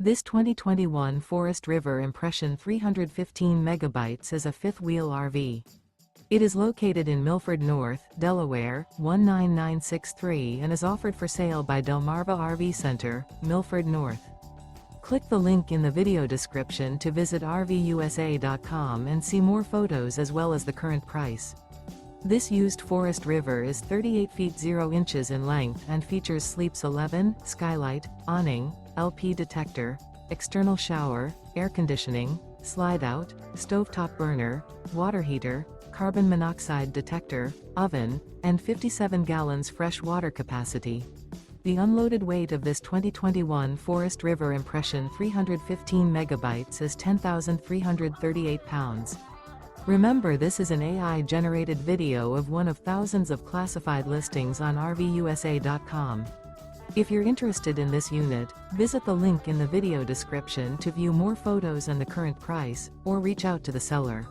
This 2021 Forest River Impression 315 megabytes is a fifth-wheel RV. It is located in Milford North, Delaware, 19963 and is offered for sale by Delmarva RV Center, Milford North. Click the link in the video description to visit RVUSA.com and see more photos as well as the current price. This used Forest River is 38 feet 0 inches in length and features sleeps 11, Skylight, Awning, LP Detector, external shower, air conditioning, slide-out, stovetop burner, water heater, carbon monoxide detector, oven, and 57 gallons fresh water capacity. The unloaded weight of this 2021 Forest River Impression 315 megabytes is 10,338 pounds. Remember, this is an AI-generated video of one of thousands of classified listings on RVUSA.com. If you're interested in this unit, visit the link in the video description to view more photos and the current price, or reach out to the seller.